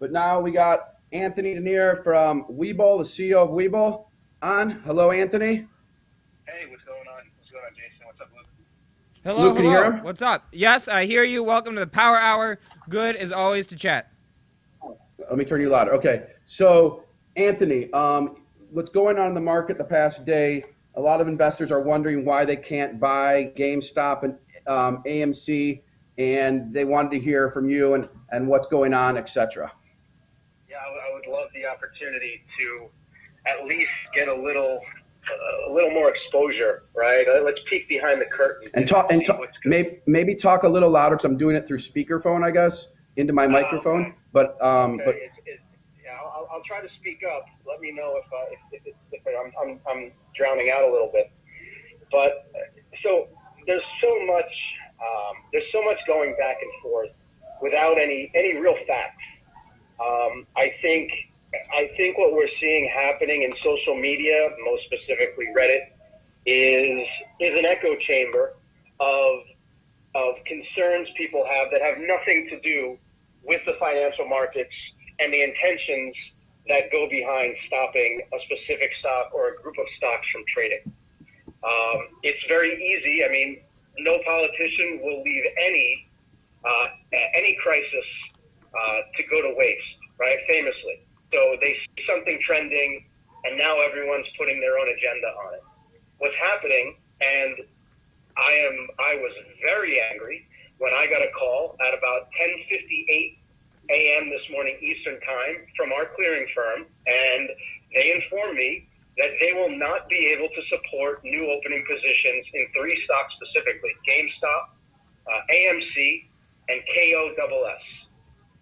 But now we got Anthony Denier from Webull, the CEO of Webull, on. Hello, Anthony. Hey, what's going on? What's going on, Jason? What's up, Luke? Hello, Luke, can you hear him? What's up? Yes, I hear you. Welcome to the Power Hour. Good as always to chat. Let me turn you louder. Okay. So, Anthony, what's going on in the market the past day? A lot of investors are wondering why they can't buy GameStop and AMC, and they wanted to hear from you and what's going on, etc. Yeah, I would love the opportunity to at least get a little more exposure, right? Let's peek behind the curtain and talk. Maybe talk a little louder because I'm doing it through speakerphone, I guess, into my microphone. Okay. But yeah, I'll try to speak up. Let me know if I'm drowning out a little bit. But so there's so much going back and forth without any real facts. I think what we're seeing happening in social media, most specifically Reddit, is an echo chamber of concerns people have that have nothing to do with the financial markets and the intentions that go behind stopping a specific stock or a group of stocks from trading. It's very easy. I mean, no politician will leave any crisis to go to waste, right? Famously. So they see something trending, and now everyone's putting their own agenda on it. What's happening, and I was very angry when I got a call at about 10:58 a.m. this morning Eastern Time from our clearing firm, and they informed me that they will not be able to support new opening positions in 3 stocks specifically: GameStop, AMC, and KOSS.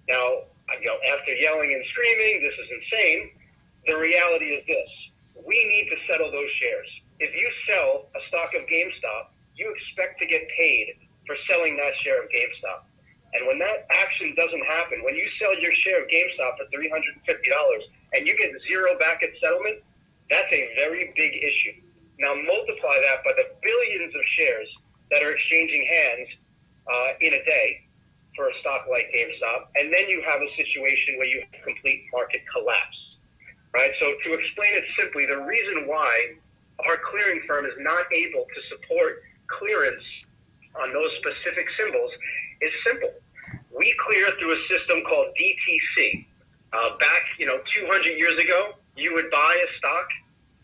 Now, after yelling and screaming, this is insane, the reality is this: we need to settle those shares. If you sell a stock of GameStop, you expect to get paid for selling that share of GameStop. And when that action doesn't happen, when you sell your share of GameStop for $350 and you get zero back at settlement, that's a very big issue. Now multiply that by the billions of shares that are exchanging hands in a day for a stock like GameStop, and then you have a situation where you have complete market collapse, right? So to explain it simply, the reason why our clearing firm is not able to support clearance on those specific symbols is simple. We clear through a system called DTC. Back, 200 years ago, you would buy a stock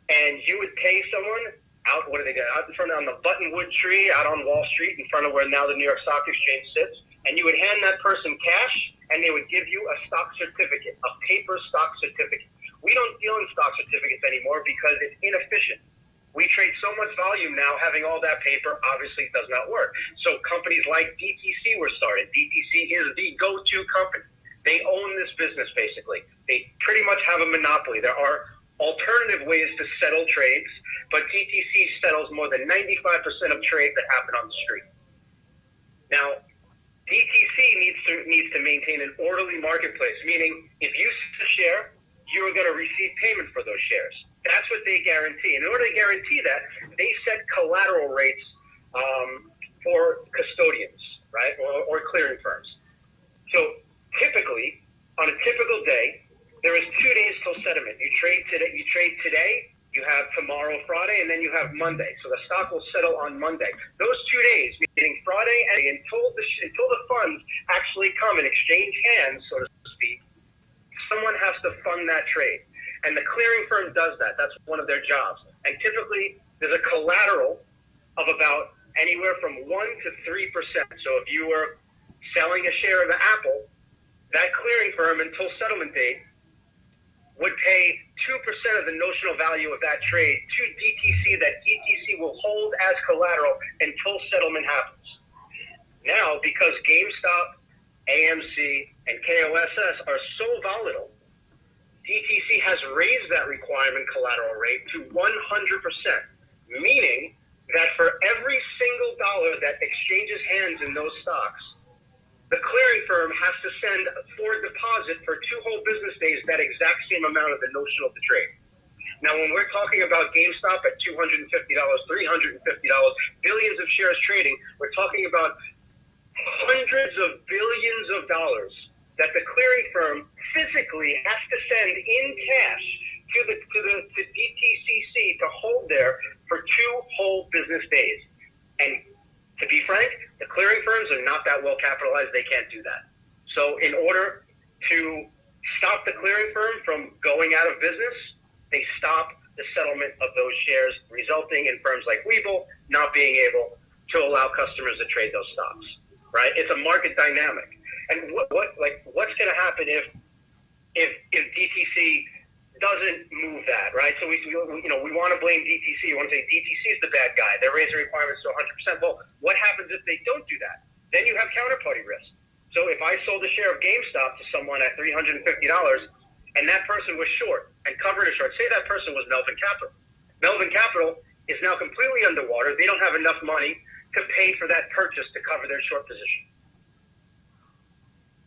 and you would pay someone out in front on the Buttonwood tree out on Wall Street in front of where now the New York Stock Exchange sits, and you would hand that person cash and they would give you a stock certificate, a paper stock certificate. We don't deal in stock certificates anymore because it's inefficient. We trade so much volume now, having all that paper obviously does not work. So companies like DTC were started. DTC is the go-to company. They own this business, basically. They pretty much have a monopoly. There are alternative ways to settle trades, but DTC settles more than 95% of trades that happen on the street. Now, DTC needs to maintain an orderly marketplace, meaning if you sell a share, you are going to receive payment for those shares. That's what they guarantee. And in order to guarantee that, they set collateral rates for custodians, right, or clearing firms. So typically, on a typical day, there is 2 days till settlement. You trade today, you have tomorrow, Friday, and then you have Monday. So the stock will settle on Monday. Those 2 days, meaning Friday and until the funds actually come and exchange hands, so to speak, someone has to fund that trade. And the clearing firm does that. That's one of their jobs. And typically, there's a collateral of about anywhere from 1% to 3%. So if you were selling a share of Apple, that clearing firm until settlement date would pay 2% of the notional value of that trade to DTC that DTC will hold as collateral until settlement happens. Now, because GameStop, AMC, and KOSS are so volatile, DTC has raised that requirement collateral rate to 100%, meaning that for every single dollar that exchanges hands in those stocks, the clearing firm has to send for deposit for 2 whole business days that exact same amount of the notional of the trade. Now, when we're talking about GameStop at $250, $350, billions of shares trading, we're talking about hundreds of billions of dollars that the clearing firm physically company has to send in cash to DTCC to hold there for 2 whole business days. And to be frank, the clearing firms are not that well capitalized. They can't do that. So in order to stop the clearing firm from going out of business, they stop the settlement of those shares, resulting in firms like Webull not being able to allow customers to trade those stocks. Right? It's a market dynamic. And what's going to happen if DTC doesn't move that, right? So we want to blame DTC. We want to say DTC is the bad guy. They're raising requirements to 100%. Well, what happens if they don't do that? Then you have counterparty risk. So if I sold a share of GameStop to someone at $350 and that person was short and covered a short, say that person was Melvin Capital. Melvin Capital is now completely underwater. They don't have enough money to pay for that purchase to cover their short position.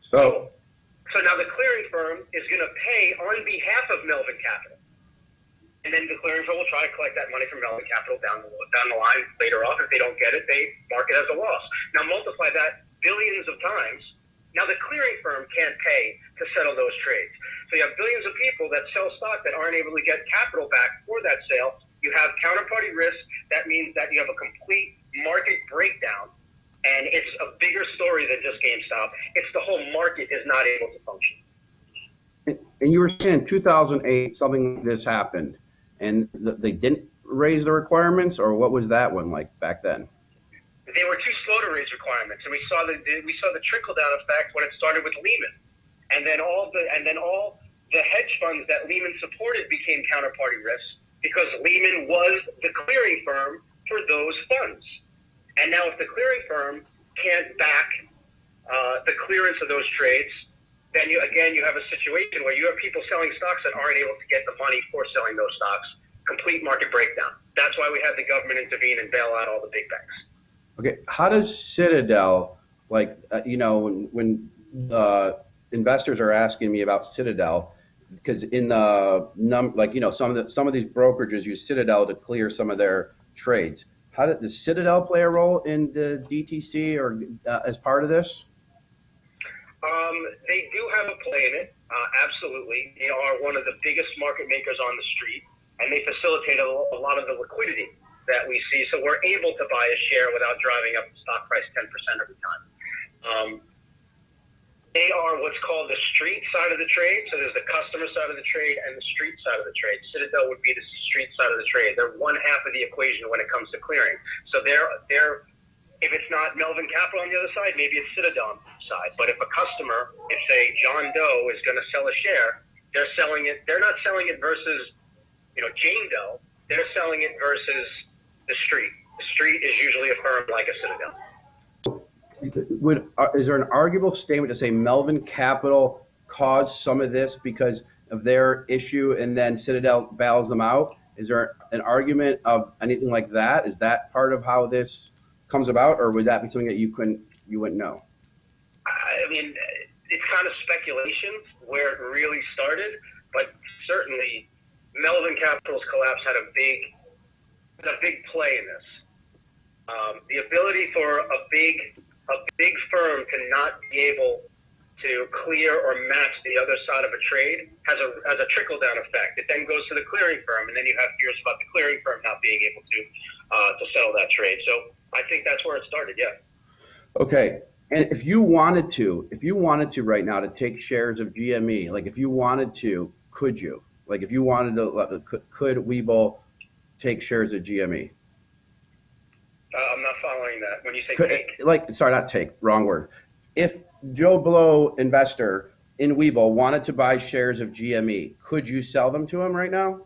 So now the clearing firm is going to pay on behalf of Melvin Capital. And then the clearing firm will try to collect that money from Melvin Capital down the line later on. If they don't get it, they mark it as a loss. Now multiply that billions of times. Now the clearing firm can't pay to settle those trades. So you have billions of people that sell stock that aren't able to get capital back for that sale. You have counterparty risk. That means that you have a complete market breakdown. And it's a bigger story than just GameStop. It's the whole market is not able to function. And you were saying in 2008, something like this happened, and they didn't raise the requirements, or what was that one like back then? They were too slow to raise requirements, and we saw the trickle down effect when it started with Lehman, and then all the hedge funds that Lehman supported became counterparty risk because Lehman was the clearing firm for those funds. And now if the clearing firm can't back the clearance of those trades, then you have a situation where you have people selling stocks that aren't able to get the money for selling those stocks. Complete market breakdown. That's why we had the government intervene and bail out all the big banks. Okay, how does Citadel, when investors are asking me about Citadel, because in the some of these brokerages use Citadel to clear some of their trades. Does Citadel play a role in the DTC or as part of this? They do have a play in it, absolutely. They are one of the biggest market makers on the street, and they facilitate a lot of the liquidity that we see. So we're able to buy a share without driving up the stock price 10% every time. They are what's called the street side of the trade. So there's the customer side of the trade and the street side of the trade. Citadel would be the street side of the trade. They're one half of the equation when it comes to clearing. So they're if it's not Melvin Capital on the other side, maybe it's Citadel side. But if a customer, if say John Doe is going to sell a share, they're selling it. They're not selling it versus Jane Doe. They're selling it versus the street. The street is usually a firm like a Citadel. Is there an arguable statement to say Melvin Capital caused some of this because of their issue and then Citadel bails them out? Is there an argument of anything like that? Is that part of how this comes about, or would that be something that you wouldn't know? I mean, it's kind of speculation where it really started, but certainly Melvin Capital's collapse had a big play in this. The ability for a big firm to not be able to clear or match the other side of a trade has a trickle-down effect. It then goes to the clearing firm, and then you have fears about the clearing firm not being able to settle that trade. So I think that's where it started, yeah. Okay. And if you wanted to right now to take shares of GME, like if you wanted to, could you? Like if you wanted to, could Webull take shares of GME? I'm not following that. When you say take. Wrong word. If Joe Blow, investor in Webull, wanted to buy shares of GME, could you sell them to him right now?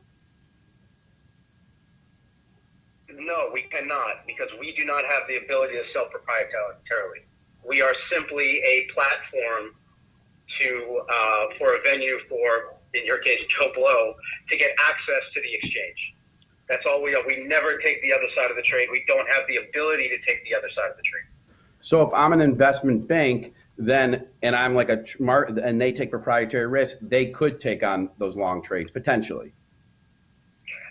No, we cannot, because we do not have the ability to sell proprietarily. We are simply a platform for a venue for, in your case, Joe Blow, to get access to the exchange. That's all we are. We never take the other side of the trade. We don't have the ability to take the other side of the trade. So if I'm an investment bank, and I'm like and they take proprietary risk, they could take on those long trades potentially.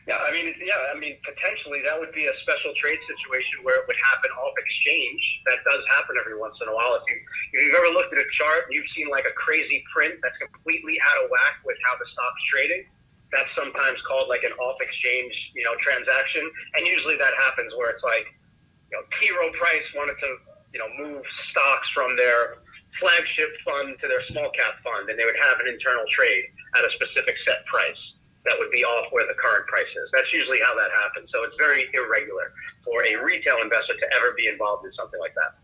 Potentially that would be a special trade situation where it would happen off exchange. That does happen every once in a while. If you've ever looked at a chart, you've seen like a crazy print that's completely out of whack with how the stock's trading. That's sometimes called like an off exchange, transaction. And usually that happens where it's like, T. Rowe Price wanted to, move stocks from their flagship fund to their small cap fund, and they would have an internal trade at a specific set price that would be off where the current price is. That's usually how that happens. So it's very irregular for a retail investor to ever be involved in something like that.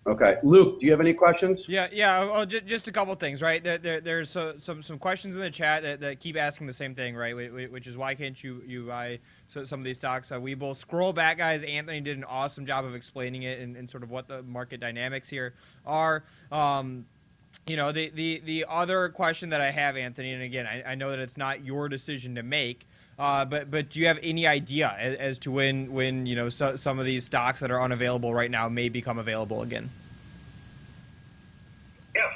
Okay. Luke, do you have any questions? Yeah. Well, just a couple things, right? There's some questions in the chat that keep asking the same thing, right? Which is why can't you buy some of these stocks? Webull. Scroll back, guys. Anthony did an awesome job of explaining it and sort of what the market dynamics here are. The other question that I have, Anthony, and again, I know that it's not your decision to make, but do you have any idea as to when some of these stocks that are unavailable right now may become available again? Yeah,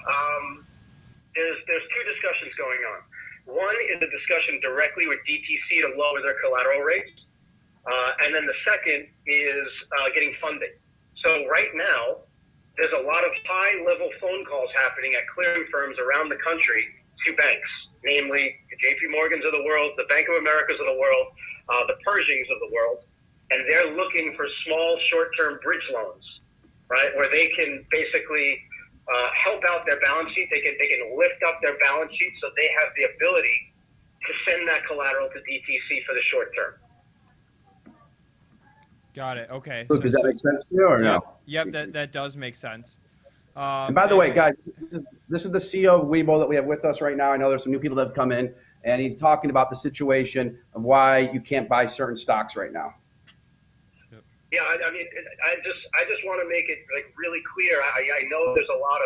there's two discussions going on. One is a discussion directly with DTC to lower their collateral rates, and then the second is getting funding. So right now, there's a lot of high-level phone calls happening at clearing firms around the country to banks, namely the JP Morgans of the world, the Bank of Americas of the world, the Pershings of the world, and they're looking for small, short-term bridge loans, right, where they can basically help out their balance sheet. They can lift up their balance sheet so they have the ability to send that collateral to DTC for the short term. Got it. Okay. Luke, does that make sense to you or no? Yep, that does make sense. And by the way, guys, this is the CEO of Webull that we have with us right now. I know there's some new people that have come in, and he's talking about the situation of why you can't buy certain stocks right now. Yeah, I just want to make it like really clear. I know there's a lot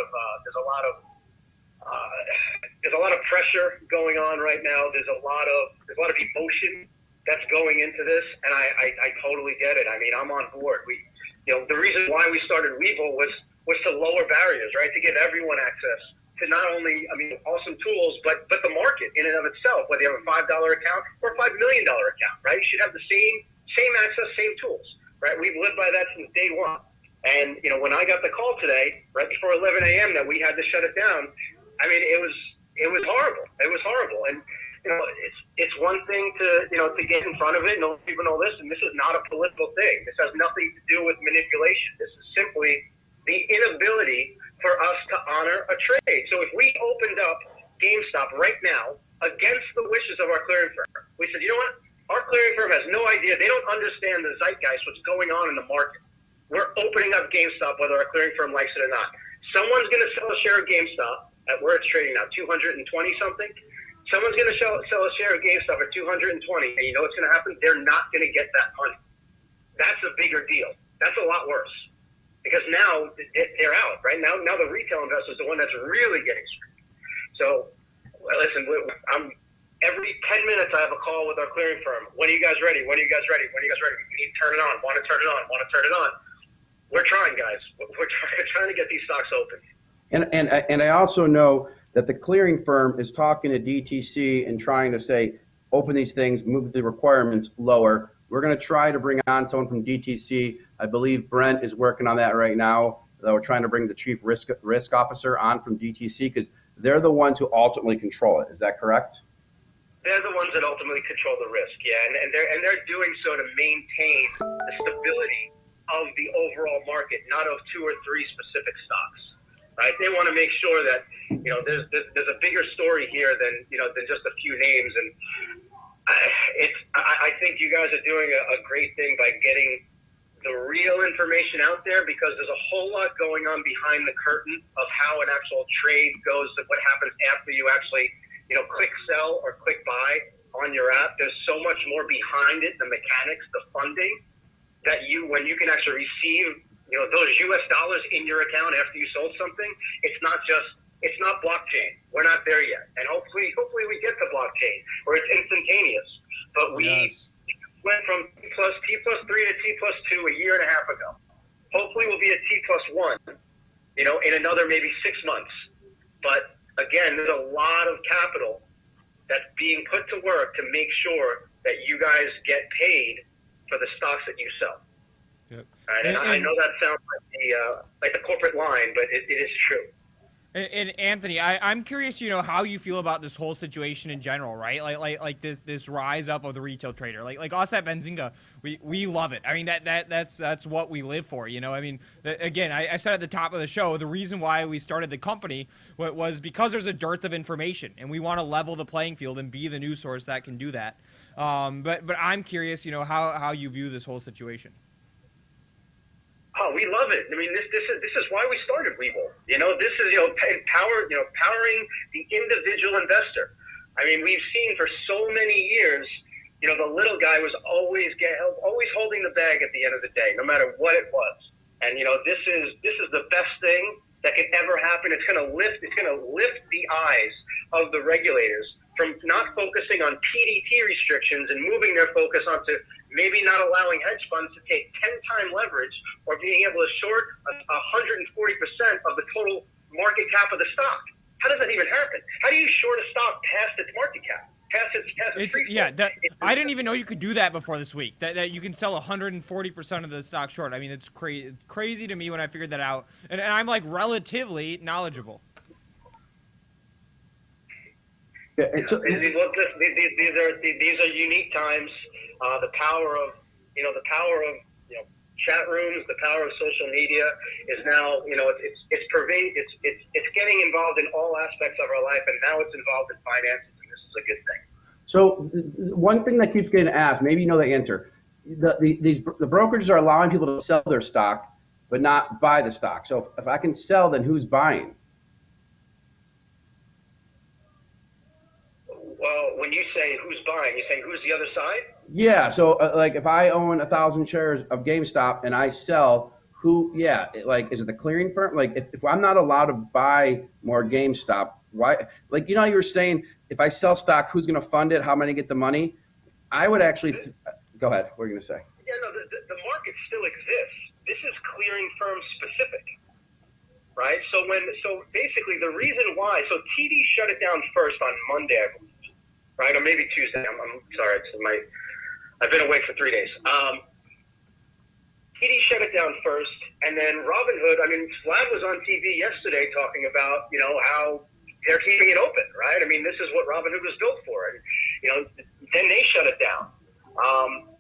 of pressure going on right now. There's a lot of emotion that's going into this, and I totally get it. I mean, I'm on board. The reason why we started Webull was to lower barriers, right? To give everyone access to not only, awesome tools, but the market in and of itself, whether you have a $5 account or a $5 million account, right? You should have the same access, same tools, right? We've lived by that since day one. And, when I got the call today, right before 11 a.m. that we had to shut it down, it was horrible. It was horrible. And, it's one thing to get in front of it and let people know this, and this is not a political thing. This has nothing to do with manipulation. This is simply the inability for us to honor a trade. So if we opened up GameStop right now against the wishes of our clearing firm, we said, you know what? Our clearing firm has no idea. They don't understand the zeitgeist, what's going on in the market. We're opening up GameStop whether our clearing firm likes it or not. Someone's going to sell a share of GameStop at where it's trading now, 220 something. Someone's going to sell a share of GameStop at 220, and you know what's going to happen? They're not going to get that money. That's a bigger deal. That's a lot worse because now they're out, right? Now the retail investor is the one that's really getting screwed. So, listen, every 10 minutes I have a call with our clearing firm. When are you guys ready? When are you guys ready? When are you guys ready? We need to turn it on. Want to turn it on. Want to turn it on. We're trying, guys. We're trying to get these stocks open. And I also know that the clearing firm is talking to DTC and trying to say, open these things, move the requirements lower. We're going to try to bring on someone from DTC. I believe Brent is working on that right now. We're trying to bring the chief risk officer on from DTC because they're the ones who ultimately control it. Is that correct? They're the ones that ultimately control the risk, yeah, and they're doing so to maintain the stability of the overall market, not of two or three specific stocks. Right? They want to make sure that there's a bigger story here than just a few names, and I think you guys are doing a great thing by getting the real information out there because there's a whole lot going on behind the curtain of how an actual trade goes, what happens after you actually click sell or click buy on your app. There's so much more behind it, the mechanics, the funding that when you can actually receive those US dollars in your account after you sold something, it's not blockchain. We're not there yet. And hopefully we get to blockchain or it's instantaneous. But we went from T plus 3 to T plus 2 a year and a half ago. Hopefully we'll be at T plus 1, in another maybe 6 months. But again, there's a lot of capital that's being put to work to make sure that you guys get paid for the stocks that you sell. Yep. Right? And I know that sounds like the corporate line, but it is true. And Anthony, I'm curious, how you feel about this whole situation in general, right? Like this rise up of the retail trader, like us at Benzinga, we love it. I mean that's what we live for, I mean, again, I said at the top of the show, the reason why we started the company was because there's a dearth of information, and we want to level the playing field and be the news source that can do that. But I'm curious, how you view this whole situation. Oh, we love it. I mean, this is why we started Webull. This is powering the individual investor. I mean, we've seen for so many years, the little guy was always holding the bag at the end of the day, no matter what it was. And this is the best thing that could ever happen. It's going to lift the eyes of the regulators from not focusing on PDT restrictions and moving their focus onto maybe not allowing hedge funds to take 10-time leverage or being able to short 140% of the total market cap of the stock. How does that even happen? How do you short a stock past its market cap? Past its free float? I didn't even know you could do that before this week. That you can sell 140% of the stock short. I mean, it's crazy to me when I figured that out. And I'm like relatively knowledgeable. Yeah, these are unique times. The power of chat rooms, the power of social media is now it's getting involved in all aspects of our life, and now it's involved in finances, and this is a good thing. So one thing that keeps getting asked, maybe you know the answer, the brokerages are allowing people to sell their stock but not buy the stock. So if I can sell, then who's buying? Well, when you say who's buying, you're saying who's the other side? Yeah. So like if I own 1,000 shares of GameStop and I sell, is it the clearing firm? Like if I'm not allowed to buy more GameStop, why? Like, you were saying, if I sell stock, who's going to fund it? How am I going to get the money? I would actually, go ahead. What are you going to say? Yeah, no, the market still exists. This is clearing firm specific. Right? So basically the reason why, TD shut it down first on Monday, I believe. Right, or maybe Tuesday. I'm sorry. I've been away for 3 days. TD shut it down first, and then Robinhood. I mean, Vlad was on TV yesterday talking about how they're keeping it open. Right. I mean, this is what Robinhood was built for, and then they shut it down.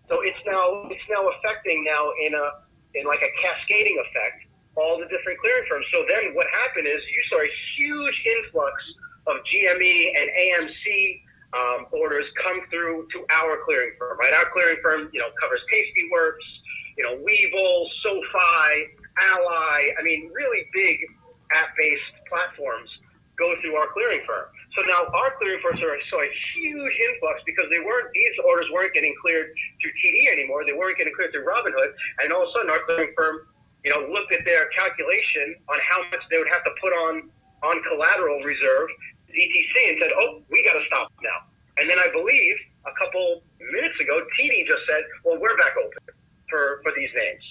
So it's now affecting in like a cascading effect all the different clearing firms. So then what happened is you saw a huge influx of GME and AMC orders come through to our clearing firm, right? Our clearing firm, covers Tastyworks, Webull, SoFi, Ally. I mean, really big app-based platforms go through our clearing firm. So now our clearing firms saw a huge influx because these orders weren't getting cleared through TD anymore. They weren't getting cleared through Robinhood, and all of a sudden our clearing firm, looked at their calculation on how much they would have to put on collateral reserve. DTC and said, oh, we got to stop now. And then I believe a couple minutes ago, TD just said, well, we're back open for these names,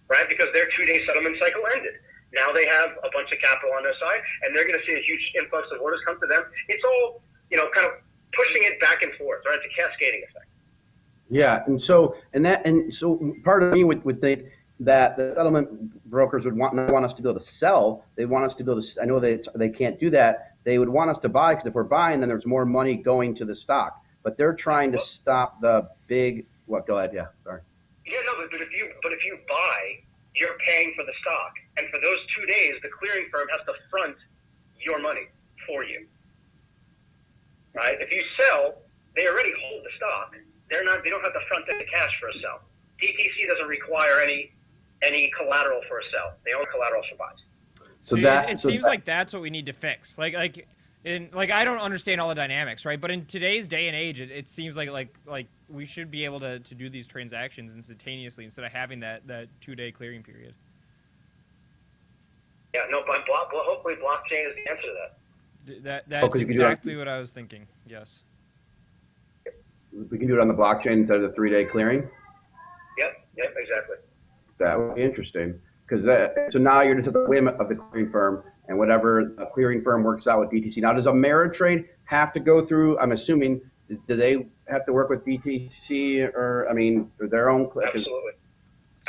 right? Because their 2-day settlement cycle ended. Now they have a bunch of capital on their side, and they're going to see a huge influx of orders come to them. It's all, kind of pushing it back and forth, right? It's a cascading effect. Yeah, and so part of me would think that the settlement brokers would not want us to be able to sell. They want us to be able to. I know they can't do that. They would want us to buy, because if we're buying, then there's more money going to the stock. But they're trying to stop the big. What? Go ahead. Yeah. Sorry. Yeah, no, but if you buy, you're paying for the stock, and for those 2 days, the clearing firm has to front your money for you. Right? If you sell, they already hold the stock. They don't have to front the cash for a sell. DTC doesn't require any collateral for a sell. They own collateral for buys. So it seems like that's what we need to fix. Like I don't understand all the dynamics, right? But in today's day and age, it seems like we should be able to do these transactions instantaneously instead of having that 2-day clearing period. Yeah, no, but hopefully blockchain is the answer to that. That's exactly what I was thinking. Yes. We can do it on the blockchain instead of the 3-day clearing. Yep, exactly. That would be interesting, because so now you're into the whim of the clearing firm, and whatever the clearing firm works out with DTC. Now, does Ameritrade have to go through? I'm assuming, do they have to work with DTC or I mean their own? Absolutely.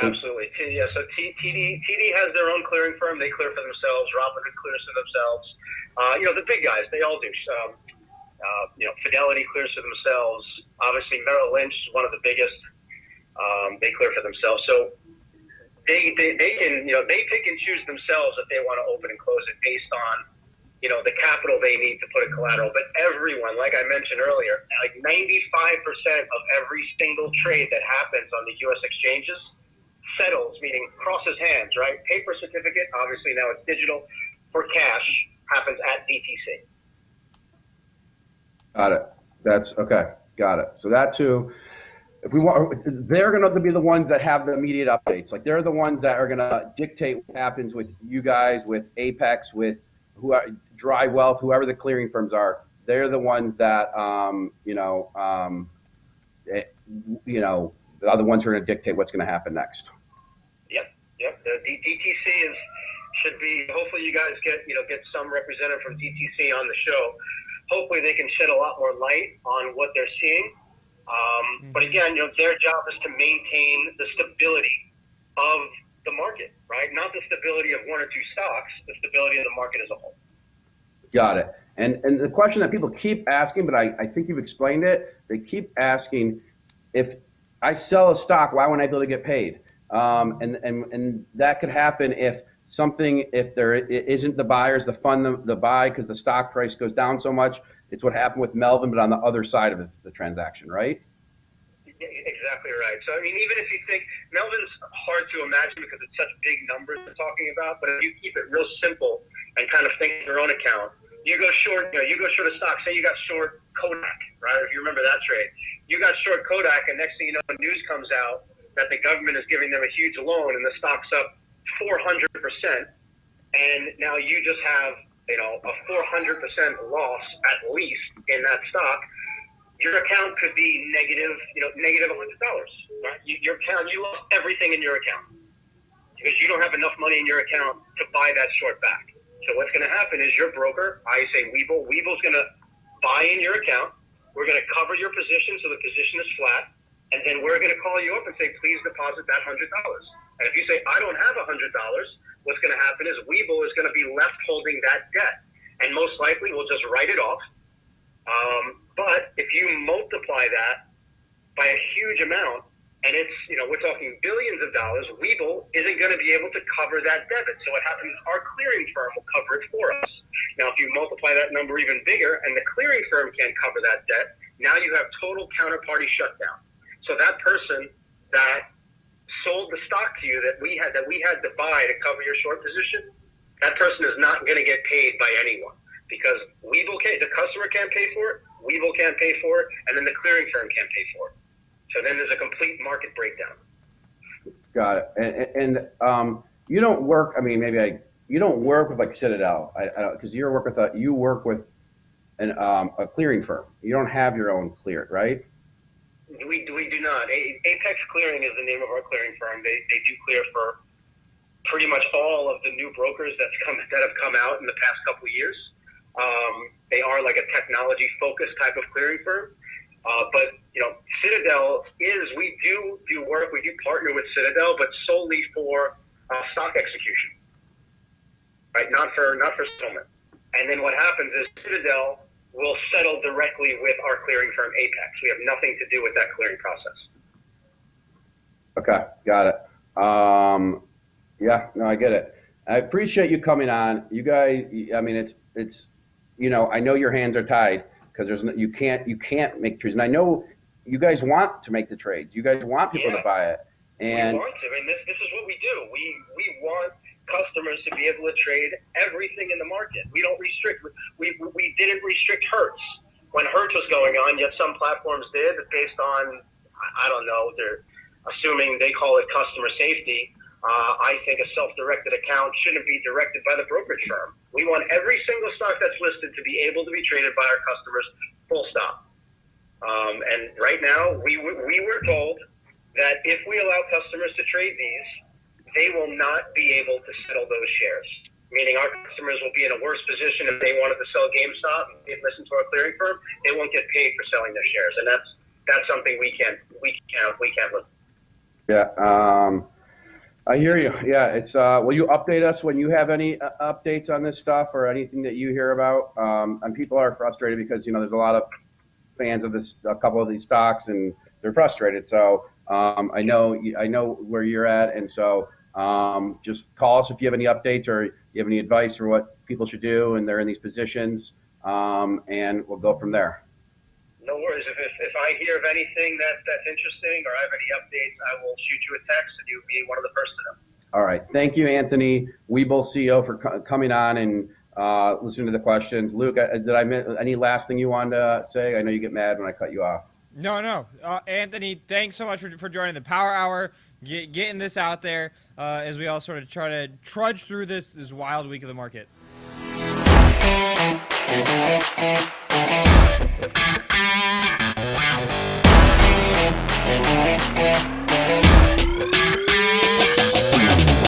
Absolutely. Yeah. So TD has their own clearing firm. They clear for themselves. Robinhood clears for themselves. The big guys, they all do. Fidelity clears for themselves. Obviously, Merrill Lynch is one of the biggest. They clear for themselves. So they can they pick and choose themselves if they want to open and close it based on the capital they need to put a collateral. But everyone, like I mentioned earlier, like 95% of every single trade that happens on the U.S. exchanges settles, meaning crosses hands, right? Paper certificate, obviously now it's digital, for cash happens at DTC. Got it. That's okay. Got it. So that too, if we want, they're going to be the ones that have the immediate updates. Like they're the ones that are going to dictate what happens with you guys, with Apex, with Dry Wealth, whoever the clearing firms are. They're the ones that are the ones who are going to dictate what's going to happen next. Yep. The DTC should be. Hopefully, you guys get some representative from DTC on the show. Hopefully, they can shed a lot more light on what they're seeing. But again, their job is to maintain the stability of the market, right? Not the stability of one or two stocks, the stability of the market as a whole. Got it. And the question that people keep asking, but I think you've explained it. They keep asking, if I sell a stock, why wouldn't I be able to get paid? And that could happen if there isn't the buyers to fund the buy because the stock price goes down so much. It's what happened with Melvin, but on the other side of the transaction, right? Exactly right. So, I mean, even if you think Melvin's hard to imagine because it's such big numbers we're talking about, but if you keep it real simple and kind of think your own account, you go short a stock. Say you got short Kodak, right? If you remember that trade, you got short Kodak, and next thing you know, news comes out that the government is giving them a huge loan, and the stock's up 400%, and now you just have a 400% loss at least in that stock. Your account could be negative $100, right? Your account, you lost everything in your account because you don't have enough money in your account to buy that short back. So what's going to happen is your broker, I say Webull's going to buy in your account. We're going to cover your position so the position is flat, and then we're going to call you up and say, please deposit that $100. And if you say, I don't have $100, what's going to happen is Webull is going to be left holding that debt, and most likely we'll just write it off. But if you multiply that by a huge amount, and it's, we're talking billions of dollars, Webull isn't going to be able to cover that debit. So what happens, our clearing firm will cover it for us. Now, if you multiply that number even bigger and the clearing firm can't cover that debt, now you have total counterparty shutdown. So that person that sold the stock to you that we had to buy to cover your short position, that person is not going to get paid by anyone because the customer can't pay for it, Webull can't pay for it, and then the clearing firm can't pay for it. So then there's a complete market breakdown. Got it. And you don't work. I mean, you don't work with like Citadel, because you work with a clearing firm. You don't have your own clear, right? We do not. Apex Clearing is the name of our clearing firm. They do clear for pretty much all of the new brokers that have come out in the past couple of years. They are like a technology-focused type of clearing firm. But Citadel we do work. We do partner with Citadel, but solely for stock execution, right? Not for settlement. And then what happens is Citadel will settle directly with our clearing firm Apex. We have nothing to do with that clearing process. Okay, got it. Yeah, no, I get it. I appreciate you coming on. You guys, I mean, it's I know your hands are tied because you can't make trades, and I know you guys want to make the trades. You guys want people to buy it, and we want to. I mean, this is what we do. We want customers to be able to trade everything in the market. We don't restrict. We didn't restrict Hertz when Hertz was going on, yet some platforms did based on, I don't know, they're assuming they call it customer safety. I think a self-directed account shouldn't be directed by the brokerage firm. We want every single stock that's listed to be able to be traded by our customers, full stop. And right now, we were told that if we allow customers to trade these, they will not be able to settle those shares, meaning our customers will be in a worse position if they wanted to sell GameStop and listen to our clearing firm. They won't get paid for selling their shares, and that's something we can't live. Yeah. I hear you. Yeah. It's, will you update us when you have any updates on this stuff or anything that you hear about? And people are frustrated because, there's a lot of fans of a couple of these stocks and they're frustrated. So, I know where you're at. And so, just call us if you have any updates or you have any advice for what people should do and they're in these positions. And we'll go from there. No worries. If I hear of anything that's interesting or I have any updates, I will shoot you a text and you'll be one of the first to know. All right. Thank you, Anthony, Webull CEO, for coming on and listening to the questions. Luke, did I miss any last thing you wanted to say? I know you get mad when I cut you off. No. Anthony, thanks so much for joining the Power Hour, getting this out there as we all sort of try to trudge through this wild week of the market. We'll be right back.